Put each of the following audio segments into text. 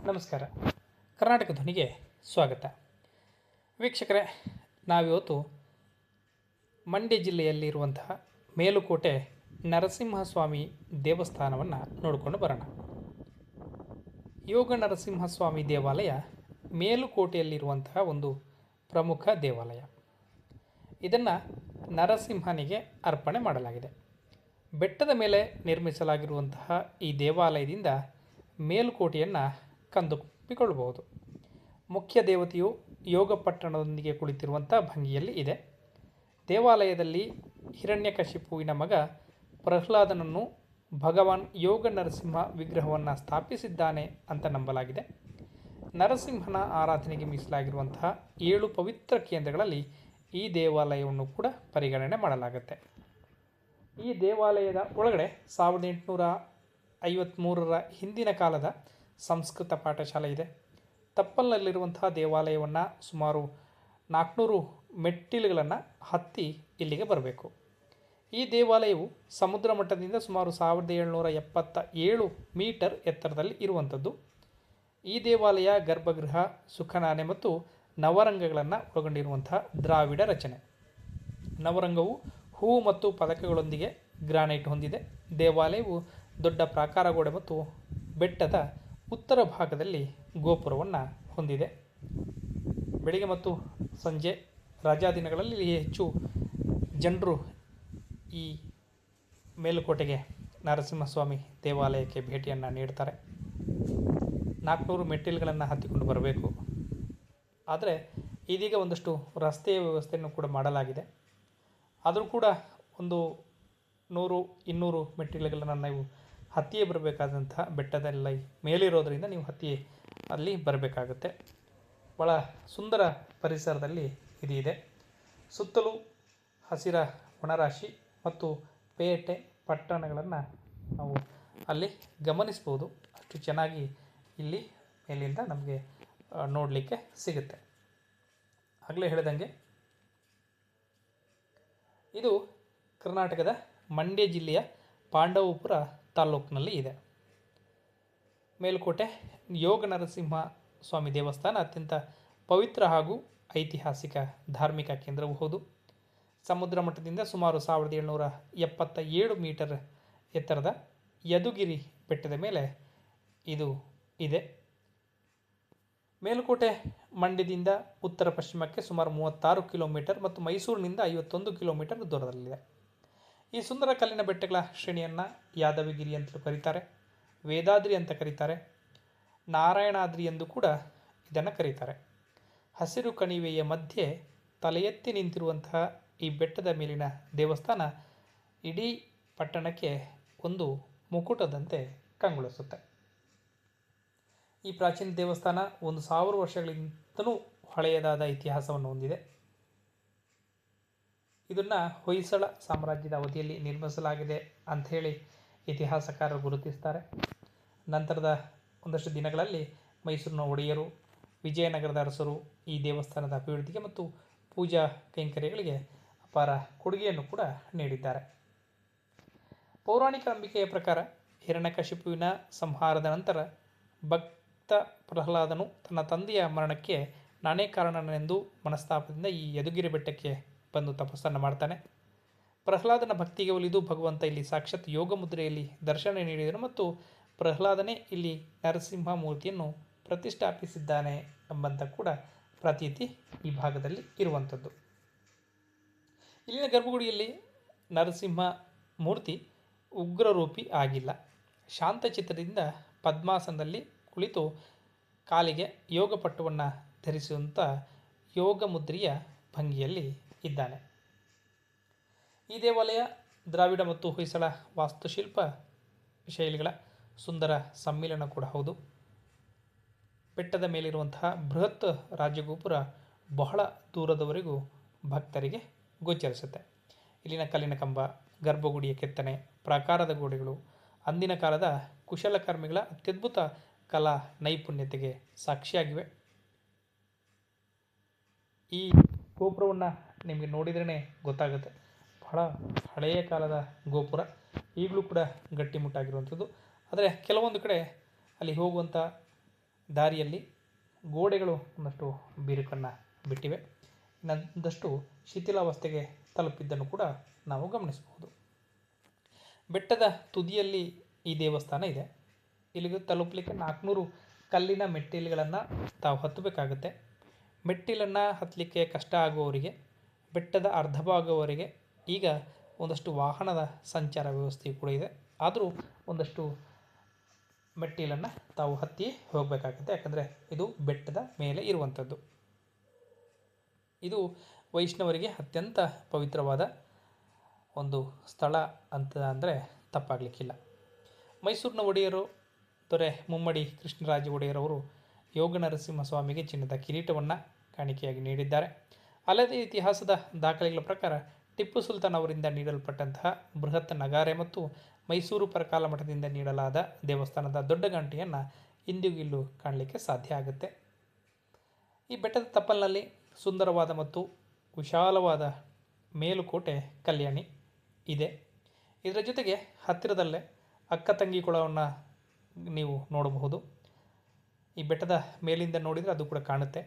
ನಮಸ್ಕಾರ. ಕರ್ನಾಟಕ ಧ್ವನಿಗೆ ಸ್ವಾಗತ. ವೀಕ್ಷಕರೇ, ನಾವಿವತ್ತು ಮಂಡ್ಯ ಜಿಲ್ಲೆಯಲ್ಲಿರುವಂತಹ ಮೇಲುಕೋಟೆ ನರಸಿಂಹಸ್ವಾಮಿ ದೇವಸ್ಥಾನವನ್ನು ನೋಡಿಕೊಂಡು ಬರೋಣ. ಯೋಗ ನರಸಿಂಹಸ್ವಾಮಿ ದೇವಾಲಯ ಮೇಲುಕೋಟೆಯಲ್ಲಿರುವಂತಹ ಒಂದು ಪ್ರಮುಖ ದೇವಾಲಯ. ಇದನ್ನು ನರಸಿಂಹನಿಗೆ ಅರ್ಪಣೆ ಮಾಡಲಾಗಿದೆ. ಬೆಟ್ಟದ ಮೇಲೆ ನಿರ್ಮಿಸಲಾಗಿರುವಂತಹ ಈ ದೇವಾಲಯದಿಂದ ಮೇಲುಕೋಟೆಯನ್ನು ಕಂಡುಕೊಳ್ಳಬಹುದು. ಮುಖ್ಯ ದೇವತೆಯು ಯೋಗ ಪಟ್ಟಣದೊಂದಿಗೆ ಕುಳಿತಿರುವಂಥ ಭಂಗಿಯಲ್ಲಿ ಇದೆ. ದೇವಾಲಯದಲ್ಲಿ ಹಿರಣ್ಯಕಶಿಪುವಿನ ಮಗ ಪ್ರಹ್ಲಾದನನ್ನು ಭಗವಾನ್ ಯೋಗ ನರಸಿಂಹ ವಿಗ್ರಹವನ್ನು ಸ್ಥಾಪಿಸಿದ್ದಾನೆ ಅಂತ ನಂಬಲಾಗಿದೆ. ನರಸಿಂಹನ ಆರಾಧನೆಗೆ ಮೀಸಲಾಗಿರುವಂತಹ 7 ಪವಿತ್ರ ಕೇಂದ್ರಗಳಲ್ಲಿ ಈ ದೇವಾಲಯವನ್ನು ಕೂಡ ಪರಿಗಣನೆ ಮಾಡಲಾಗುತ್ತೆ. ಈ ದೇವಾಲಯದ ಒಳಗಡೆ 1853ರ ಹಿಂದಿನ ಕಾಲದ ಸಂಸ್ಕೃತ ಪಾಠಶಾಲೆ ಇದೆ. ತಪ್ಪಲಿನಲ್ಲಿರುವಂತಹ ದೇವಾಲಯವನ್ನು ಸುಮಾರು 400 ಮೆಟ್ಟಿಲುಗಳನ್ನು ಹತ್ತಿ ಇಲ್ಲಿಗೆ ಬರಬೇಕು. ಈ ದೇವಾಲಯವು ಸಮುದ್ರ ಮಟ್ಟದಿಂದ ಸುಮಾರು 1777 ಮೀಟರ್ ಎತ್ತರದಲ್ಲಿ ಇರುವಂಥದ್ದು. ಈ ದೇವಾಲಯ ಗರ್ಭಗೃಹ, ಸುಖನಾನೆ ಮತ್ತು ನವರಂಗಗಳನ್ನು ಒಳಗೊಂಡಿರುವಂತಹ ದ್ರಾವಿಡ ರಚನೆ. ನವರಂಗವು ಹೂವು ಮತ್ತು ಪದಕಗಳೊಂದಿಗೆ ಗ್ರಾನೈಟ್ ಹೊಂದಿದೆ. ದೇವಾಲಯವು ದೊಡ್ಡ ಪ್ರಾಕಾರ ಗೋಡೆ ಮತ್ತು ಬೆಟ್ಟದ ಉತ್ತರ ಭಾಗದಲ್ಲಿ ಗೋಪುರವನ್ನು ಹೊಂದಿದೆ. ಬೆಳಿಗ್ಗೆ ಮತ್ತು ಸಂಜೆ ರಜಾ ದಿನಗಳಲ್ಲಿ ಹೆಚ್ಚು ಜನರು ಈ ಮೇಲುಕೋಟೆಗೆ ನರಸಿಂಹಸ್ವಾಮಿ ದೇವಾಲಯಕ್ಕೆ ಭೇಟಿಯನ್ನು ನೀಡ್ತಾರೆ. 400 ಮೆಟ್ಟಿಲುಗಳನ್ನು ಹತ್ತಿಕೊಂಡು ಬರಬೇಕು. ಆದರೆ ಇದೀಗ ಒಂದಷ್ಟು ರಸ್ತೆಯ ವ್ಯವಸ್ಥೆಯನ್ನು ಕೂಡ ಮಾಡಲಾಗಿದೆ. ಆದರೂ ಕೂಡ ಒಂದು 100-200 ಮೆಟ್ಟಿಲುಗಳನ್ನು ನೀವು ಹತ್ತಿಯೇ ಬರಬೇಕಾದಂತಹ ಬೆಟ್ಟದಲ್ಲಿ ಮೇಲಿರೋದರಿಂದ ನೀವು ಹತ್ತಿ ಅಲ್ಲಿ ಬರಬೇಕಾಗುತ್ತೆ. ಭಾಳ ಸುಂದರ ಪರಿಸರದಲ್ಲಿ ಇದೆ. ಸುತ್ತಲೂ ಹಸಿರ ವನರಾಶಿ ಮತ್ತು ಪೇಟೆ ಪಟ್ಟಣಗಳನ್ನು ನಾವು ಅಲ್ಲಿ ಗಮನಿಸ್ಬೋದು. ಅಷ್ಟು ಚೆನ್ನಾಗಿ ಇಲ್ಲಿ ಮೇಲಿಂದ ನಮಗೆ ನೋಡಲಿಕ್ಕೆ ಸಿಗುತ್ತೆ. ಆಗಲೇ ಹೇಳಿದಂಗೆ ಇದು ಕರ್ನಾಟಕದ ಮಂಡ್ಯ ಜಿಲ್ಲೆಯ ಪಾಂಡವಪುರ ತಾಲ್ಲೂಕಿನಲ್ಲಿ ಇದೆ. ಮೇಲುಕೋಟೆ ಯೋಗ ನರಸಿಂಹ ಸ್ವಾಮಿ ದೇವಸ್ಥಾನ ಅತ್ಯಂತ ಪವಿತ್ರ ಹಾಗೂ ಐತಿಹಾಸಿಕ ಧಾರ್ಮಿಕ ಕೇಂದ್ರವೂ ಹೌದು. ಸಮುದ್ರ ಮಟ್ಟದಿಂದ ಸುಮಾರು 1777 ಮೀಟರ್ ಎತ್ತರದ ಯದುಗಿರಿ ಬೆಟ್ಟದ ಮೇಲೆ ಇದು ಇದೆ. ಮೇಲುಕೋಟೆ ಮಂಡ್ಯದಿಂದ ಉತ್ತರ ಪಶ್ಚಿಮಕ್ಕೆ ಸುಮಾರು 36 ಕಿಲೋಮೀಟರ್ ಮತ್ತು ಮೈಸೂರಿನಿಂದ 51 ಕಿಲೋಮೀಟರ್ ದೂರದಲ್ಲಿದೆ. ಈ ಸುಂದರ ಕಲ್ಲಿನ ಬೆಟ್ಟಗಳ ಶ್ರೇಣಿಯನ್ನು ಯಾದವಗಿರಿ ಅಂತಲೂ ಕರೀತಾರೆ, ವೇದಾದ್ರಿ ಅಂತ ಕರೀತಾರೆ, ನಾರಾಯಣಾದ್ರಿ ಎಂದು ಕೂಡ ಇದನ್ನು ಕರೀತಾರೆ. ಹಸಿರು ಕಣಿವೆಯ ಮಧ್ಯೆ ತಲೆ ಎತ್ತಿ ನಿಂತಿರುವಂತಹ ಈ ಬೆಟ್ಟದ ಮೇಲಿನ ದೇವಸ್ಥಾನ ಇಡೀ ಪಟ್ಟಣಕ್ಕೆ ಒಂದು ಮುಕುಟದಂತೆ ಕಂಗೊಳಿಸುತ್ತೆ. ಈ ಪ್ರಾಚೀನ ದೇವಸ್ಥಾನ 1000 ವರ್ಷಗಳಿಂದಲೂ ಹಳೆಯದಾದ ಇತಿಹಾಸವನ್ನು ಹೊಂದಿದೆ. ಇದನ್ನು ಹೊಯ್ಸಳ ಸಾಮ್ರಾಜ್ಯದ ಅವಧಿಯಲ್ಲಿ ನಿರ್ಮಿಸಲಾಗಿದೆ ಅಂಥೇಳಿ ಇತಿಹಾಸಕಾರರು ಗುರುತಿಸ್ತಾರೆ. ನಂತರದ ಒಂದಷ್ಟು ದಿನಗಳಲ್ಲಿ ಮೈಸೂರಿನ ಒಡೆಯರು, ವಿಜಯನಗರದ ಅರಸರು ಈ ದೇವಸ್ಥಾನದ ಅಭಿವೃದ್ಧಿಗೆ ಮತ್ತು ಪೂಜಾ ಕೈಂಕರ್ಯಗಳಿಗೆ ಅಪಾರ ಕೊಡುಗೆಯನ್ನು ಕೂಡ ನೀಡಿದ್ದಾರೆ. ಪೌರಾಣಿಕ ನಂಬಿಕೆಯ ಪ್ರಕಾರ ಹಿರಣ್ಯಕಶಿಪುವಿನ ಸಂಹಾರದ ನಂತರ ಭಕ್ತ ಪ್ರಹ್ಲಾದನು ತನ್ನ ತಂದೆಯ ಮರಣಕ್ಕೆ ನಾನೇ ಕಾರಣನೆಂದು ಮನಸ್ತಾಪದಿಂದ ಈ ಯದುಗಿರಿ ಬೆಟ್ಟಕ್ಕೆ ಬಂದು ತಪಸ್ಸನ್ನು ಮಾಡ್ತಾನೆ. ಪ್ರಹ್ಲಾದನ ಭಕ್ತಿಗೆ ಒಲಿದು ಭಗವಂತ ಇಲ್ಲಿ ಸಾಕ್ಷಾತ್ ಯೋಗ ಮುದ್ರೆಯಲ್ಲಿ ದರ್ಶನ ನೀಡಿದನು ಮತ್ತು ಪ್ರಹ್ಲಾದನೇ ಇಲ್ಲಿ ನರಸಿಂಹ ಮೂರ್ತಿಯನ್ನು ಪ್ರತಿಷ್ಠಾಪಿಸಿದ್ದಾನೆ ಎಂಬಂಥ ಕೂಡ ಪ್ರತೀತಿ ಈ ಭಾಗದಲ್ಲಿ ಇರುವಂಥದ್ದು. ಇಲ್ಲಿನ ಗರ್ಭಗುಡಿಯಲ್ಲಿ ನರಸಿಂಹ ಮೂರ್ತಿ ಉಗ್ರರೂಪಿ ಆಗಿಲ್ಲ. ಶಾಂತಚಿತ್ತದಿಂದ ಪದ್ಮಾಸನದಲ್ಲಿ ಕುಳಿತು ಕಾಲಿಗೆ ಯೋಗ ಪಟ್ಟವನ್ನು ಧರಿಸುವಂಥ ಯೋಗ ಮುದ್ರೆಯ ಭಂಗಿಯಲ್ಲಿ ಇದ್ದಾನೆ. ಈ ದೇವಾಲಯ ದ್ರಾವಿಡ ಮತ್ತು ಹೊಯ್ಸಳ ವಾಸ್ತುಶಿಲ್ಪ ಶೈಲಿಗಳ ಸುಂದರ ಸಮ್ಮಿಲನ ಕೂಡ ಹೌದು. ಬೆಟ್ಟದ ಮೇಲಿರುವಂತಹ ಬೃಹತ್ ರಾಜಗೋಪುರ ಬಹಳ ದೂರದವರೆಗೂ ಭಕ್ತರಿಗೆ ಗೋಚರಿಸುತ್ತೆ. ಇಲ್ಲಿನ ಕಲ್ಲಿನ ಕಂಬ, ಗರ್ಭಗುಡಿಯ ಕೆತ್ತನೆ, ಪ್ರಾಕಾರದ ಗೋಡೆಗಳು ಅಂದಿನ ಕಾಲದ ಕುಶಲಕರ್ಮಿಗಳ ಅತ್ಯದ್ಭುತ ಕಲಾ ನೈಪುಣ್ಯತೆಗೆ ಸಾಕ್ಷಿಯಾಗಿವೆ. ಈ ಗೋಪುರವನ್ನು ನಿಮಗೆ ನೋಡಿದ್ರೇ ಗೊತ್ತಾಗುತ್ತೆ. ಬಹಳ ಹಳೆಯ ಕಾಲದ ಗೋಪುರ, ಈಗಲೂ ಕೂಡ ಗಟ್ಟಿಮುಟ್ಟಾಗಿರುವಂಥದ್ದು. ಆದರೆ ಕೆಲವೊಂದು ಕಡೆ ಅಲ್ಲಿ ಹೋಗುವಂಥ ದಾರಿಯಲ್ಲಿ ಗೋಡೆಗಳು ಒಂದಷ್ಟು ಬಿರುಕನ್ನು ಬಿಟ್ಟಿವೆ, ಇನ್ನೊಂದಷ್ಟು ಶಿಥಿಲಾವಸ್ಥೆಗೆ ತಲುಪಿದ್ದನ್ನು ಕೂಡ ನಾವು ಗಮನಿಸಬಹುದು. ಬೆಟ್ಟದ ತುದಿಯಲ್ಲಿ ಈ ದೇವಸ್ಥಾನ ಇದೆ. ಇಲ್ಲಿಗೆ ತಲುಪಲಿಕ್ಕೆ 400 ಕಲ್ಲಿನ ಮೆಟ್ಟಿಲುಗಳನ್ನು ತಾವು ಹತ್ತಬೇಕಾಗುತ್ತೆ. ಮೆಟ್ಟಿಲನ್ನು ಹತ್ತಲಿಕ್ಕೆ ಕಷ್ಟ ಆಗುವವರಿಗೆ, ಬೆಟ್ಟದ ಅರ್ಧ ಭಾಗವರೆಗೆ ಈಗ ಒಂದಷ್ಟು ವಾಹನದ ಸಂಚಾರ ವ್ಯವಸ್ಥೆಯು ಕೂಡ ಇದೆ. ಆದರೂ ಒಂದಷ್ಟು ಮೆಟ್ಟಿಲನ್ನು ತಾವು ಹತ್ತಿ ಹೋಗಬೇಕಾಗುತ್ತೆ, ಯಾಕಂದರೆ ಇದು ಬೆಟ್ಟದ ಮೇಲೆ ಇರುವಂಥದ್ದು. ಇದು ವೈಷ್ಣವರಿಗೆ ಅತ್ಯಂತ ಪವಿತ್ರವಾದ ಒಂದು ಸ್ಥಳ ಅಂತ ಅಂದರೆ ತಪ್ಪಾಗಲಿಕ್ಕಿಲ್ಲ. ಮೈಸೂರಿನ ಒಡೆಯರು ದೊರೆ ಮುಮ್ಮಡಿ ಕೃಷ್ಣರಾಜ ಒಡೆಯರವರು ಯೋಗ ನರಸಿಂಹಸ್ವಾಮಿಗೆ ಚಿನ್ನದ ಕಿರೀಟವನ್ನು ಕಾಣಿಕೆಯಾಗಿ ನೀಡಿದ್ದಾರೆ. ಅಲ್ಲದೆ ಇತಿಹಾಸದ ದಾಖಲೆಗಳ ಪ್ರಕಾರ ಟಿಪ್ಪು ಸುಲ್ತಾನ್ ಅವರಿಂದ ನೀಡಲ್ಪಟ್ಟಂತಹ ಬೃಹತ್ ನಗಾರೆ ಮತ್ತು ಮೈಸೂರು ಪರಕಾಲ ಮಠದಿಂದ ನೀಡಲಾದ ದೇವಸ್ಥಾನದ ದೊಡ್ಡ ಗಂಟೆಯನ್ನು ಇಂದಿಗೂ ಇಲ್ಲೂ ಕಾಣಲಿಕ್ಕೆ ಸಾಧ್ಯ ಆಗುತ್ತೆ. ಈ ಬೆಟ್ಟದ ತಪ್ಪಲಿನಲ್ಲಿ ಸುಂದರವಾದ ಮತ್ತು ವಿಶಾಲವಾದ ಮೇಲುಕೋಟೆ ಕಲ್ಯಾಣಿ ಇದೆ. ಇದರ ಜೊತೆಗೆ ಹತ್ತಿರದಲ್ಲೇ ಅಕ್ಕ ತಂಗಿ ಕೊಳವನ್ನು ನೀವು ನೋಡಬಹುದು. ಈ ಬೆಟ್ಟದ ಮೇಲಿಂದ ನೋಡಿದರೆ ಅದು ಕೂಡ ಕಾಣುತ್ತೆ.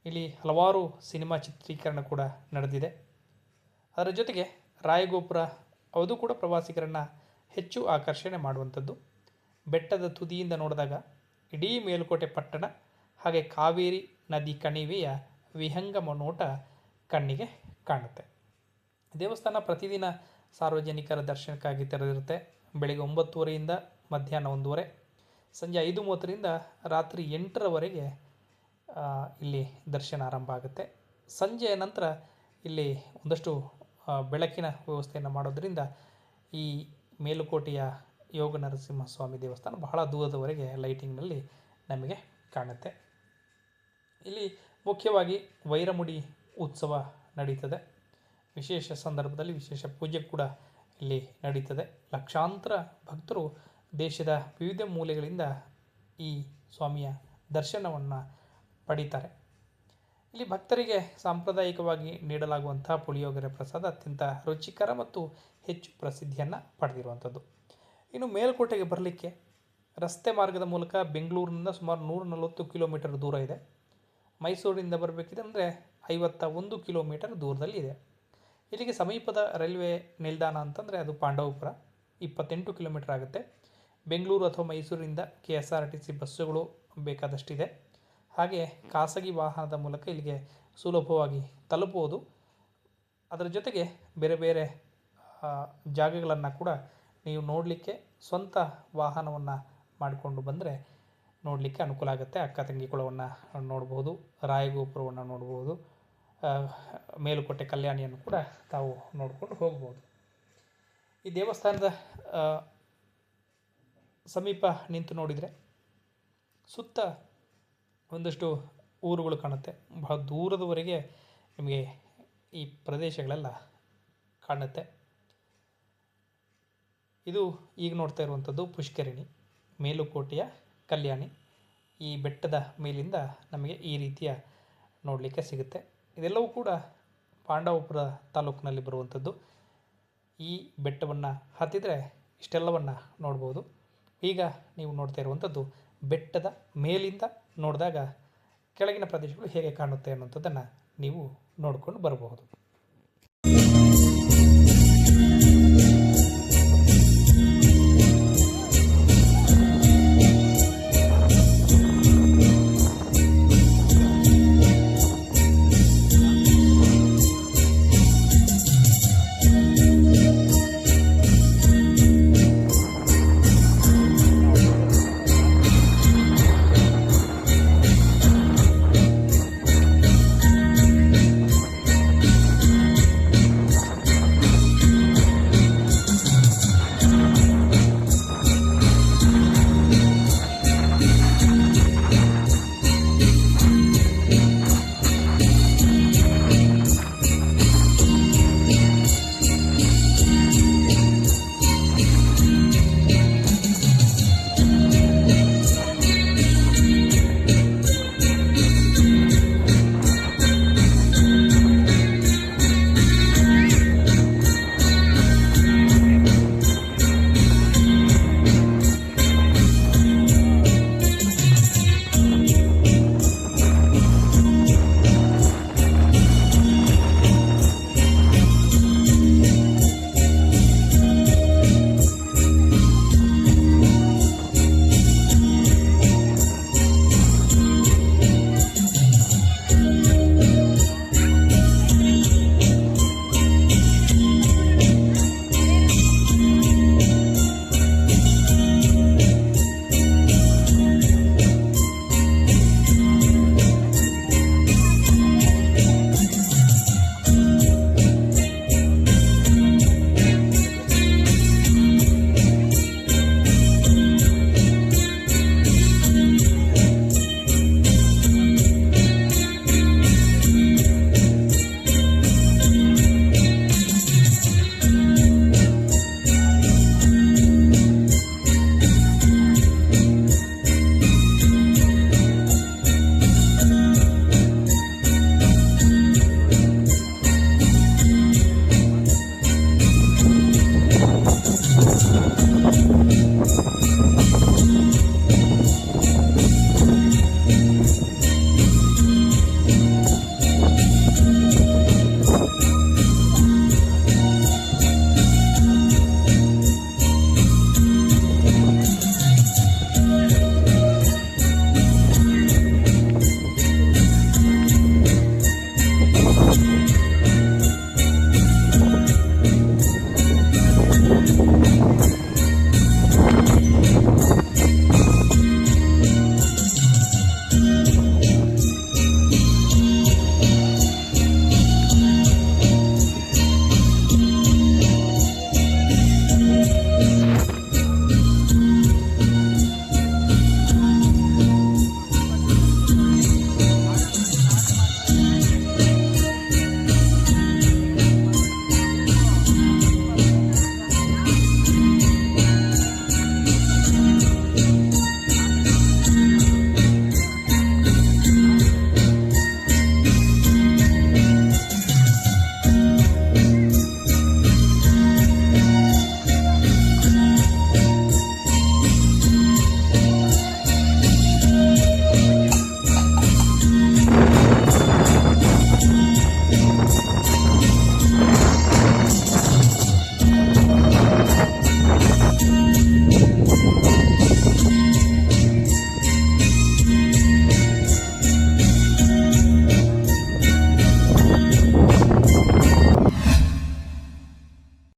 ಇಲ್ಲಿ ಹಲವಾರು ಸಿನಿಮಾ ಚಿತ್ರೀಕರಣ ಕೂಡ ನಡೆದಿದೆ. ಅದರ ಜೊತೆಗೆ ರಾಯಗೋಪುರ ಅದು ಕೂಡ ಪ್ರವಾಸಿಗರನ್ನು ಹೆಚ್ಚು ಆಕರ್ಷಣೆ ಮಾಡುವಂಥದ್ದು. ಬೆಟ್ಟದ ತುದಿಯಿಂದ ನೋಡಿದಾಗ ಇಡೀ ಮೇಲುಕೋಟೆ ಪಟ್ಟಣ ಹಾಗೆ ಕಾವೇರಿ ನದಿ ಕಣಿವೆಯ ವಿಹಂಗಮ ನೋಟ ಕಣ್ಣಿಗೆ ಕಾಣುತ್ತೆ. ದೇವಸ್ಥಾನ ಪ್ರತಿದಿನ ಸಾರ್ವಜನಿಕರ ದರ್ಶನಕ್ಕಾಗಿ ತೆರೆದಿರುತ್ತೆ. ಬೆಳಗ್ಗೆ 9:30ರಿಂದ ಮಧ್ಯಾಹ್ನ 1:30, ಸಂಜೆ 5:30ರಿಂದ ರಾತ್ರಿ 8ರವರೆಗೆ ಇಲ್ಲಿ ದರ್ಶನ ಆರಂಭ ಆಗುತ್ತೆ. ಸಂಜೆಯ ನಂತರ ಇಲ್ಲಿ ಒಂದಷ್ಟು ಬೆಳಕಿನ ವ್ಯವಸ್ಥೆಯನ್ನು ಮಾಡೋದರಿಂದ ಈ ಮೇಲುಕೋಟೆಯ ಯೋಗ ನರಸಿಂಹಸ್ವಾಮಿ ದೇವಸ್ಥಾನ ಬಹಳ ದೂರದವರೆಗೆ ಲೈಟಿಂಗ್ನಲ್ಲಿ ನಮಗೆ ಕಾಣುತ್ತೆ. ಇಲ್ಲಿ ಮುಖ್ಯವಾಗಿ ವೈರಮುಡಿ ಉತ್ಸವ ನಡೀತದೆ. ವಿಶೇಷ ಸಂದರ್ಭದಲ್ಲಿ ವಿಶೇಷ ಪೂಜೆ ಕೂಡ ಇಲ್ಲಿ ನಡೀತದೆ. ಲಕ್ಷಾಂತರ ಭಕ್ತರು ದೇಶದ ವಿವಿಧ ಮೂಲೆಗಳಿಂದ ಈ ಸ್ವಾಮಿಯ ದರ್ಶನವನ್ನು ಪಡೀತಾರೆ. ಇಲ್ಲಿ ಭಕ್ತರಿಗೆ ಸಾಂಪ್ರದಾಯಿಕವಾಗಿ ನೀಡಲಾಗುವಂಥ ಪುಳಿಯೋಗರೆ ಪ್ರಸಾದ ಅತ್ಯಂತ ರುಚಿಕರ ಮತ್ತು ಹೆಚ್ಚು ಪ್ರಸಿದ್ಧಿಯನ್ನು ಪಡೆದಿರುವಂಥದ್ದು. ಇನ್ನು ಮೇಲುಕೋಟೆಗೆ ಬರಲಿಕ್ಕೆ ರಸ್ತೆ ಮಾರ್ಗದ ಮೂಲಕ ಬೆಂಗಳೂರಿನಿಂದ ಸುಮಾರು 140 ಕಿಲೋಮೀಟರ್ ದೂರ ಇದೆ. ಮೈಸೂರಿನಿಂದ ಬರಬೇಕಿದೆ ಅಂದರೆ 51 ಕಿಲೋಮೀಟರ್ ದೂರದಲ್ಲಿ ಇದೆ. ಇಲ್ಲಿಗೆ ಸಮೀಪದ ರೈಲ್ವೆ ನಿಲ್ದಾಣ ಅಂತಂದರೆ ಅದು ಪಾಂಡವಪುರ, 28 ಕಿಲೋಮೀಟರ್ ಆಗುತ್ತೆ. ಬೆಂಗಳೂರು ಅಥವಾ ಮೈಸೂರಿನಿಂದ KSRTC ಬಸ್ಸುಗಳು ಬೇಕಾದಷ್ಟಿದೆ. ಹಾಗೆ ಖಾಸಗಿ ವಾಹನದ ಮೂಲಕ ಇಲ್ಲಿಗೆ ಸುಲಭವಾಗಿ ತಲುಪುವುದು. ಅದರ ಜೊತೆಗೆ ಬೇರೆ ಬೇರೆ ಜಾಗಗಳನ್ನು ಕೂಡ ನೀವು ನೋಡಲಿಕ್ಕೆ ಸ್ವಂತ ವಾಹನವನ್ನು ಮಾಡಿಕೊಂಡು ಬಂದರೆ ನೋಡಲಿಕ್ಕೆ ಅನುಕೂಲ ಆಗುತ್ತೆ. ಅಕ್ಕ ತಂಗಿ ಕೊಳವನ್ನು ನೋಡ್ಬೋದು, ರಾಯಗೋಪುರವನ್ನು ನೋಡ್ಬೋದು, ಮೇಲುಕೋಟೆ ಕಲ್ಯಾಣಿಯನ್ನು ಕೂಡ ತಾವು ನೋಡಿಕೊಂಡು ಹೋಗ್ಬೋದು. ಈ ದೇವಸ್ಥಾನದ ಸಮೀಪ ನಿಂತು ನೋಡಿದರೆ ಸುತ್ತ ಒಂದಷ್ಟು ಊರುಗಳು ಕಾಣುತ್ತೆ. ಬಹಳ ದೂರದವರೆಗೆ ನಿಮಗೆ ಈ ಪ್ರದೇಶಗಳೆಲ್ಲ ಕಾಣುತ್ತೆ. ಇದು ಈಗ ನೋಡ್ತಾ ಇರುವಂಥದ್ದು ಪುಷ್ಕರಿಣಿ, ಮೇಲುಕೋಟೆಯ ಕಲ್ಯಾಣಿ. ಈ ಬೆಟ್ಟದ ಮೇಲಿಂದ ನಮಗೆ ಈ ರೀತಿಯ ನೋಡಲಿಕ್ಕೆ ಸಿಗುತ್ತೆ. ಇದೆಲ್ಲವೂ ಕೂಡ ಪಾಂಡವಪುರ ತಾಲೂಕಿನಲ್ಲಿ ಬರುವಂಥದ್ದು. ಈ ಬೆಟ್ಟವನ್ನು ಹತ್ತಿದರೆ ಇಷ್ಟೆಲ್ಲವನ್ನು ನೋಡ್ಬೋದು. ಈಗ ನೀವು ನೋಡ್ತಾ ಇರುವಂಥದ್ದು ಬೆಟ್ಟದ ಮೇಲಿಂದ ನೋಡಿದಾಗ ಕೆಳಗಿನ ಪ್ರದೇಶಗಳು ಹೇಗೆ ಕಾಣುತ್ತೆ ಅನ್ನುವಂಥದ್ದನ್ನು ನೀವು ನೋಡಿಕೊಂಡು ಬರಬಹುದು.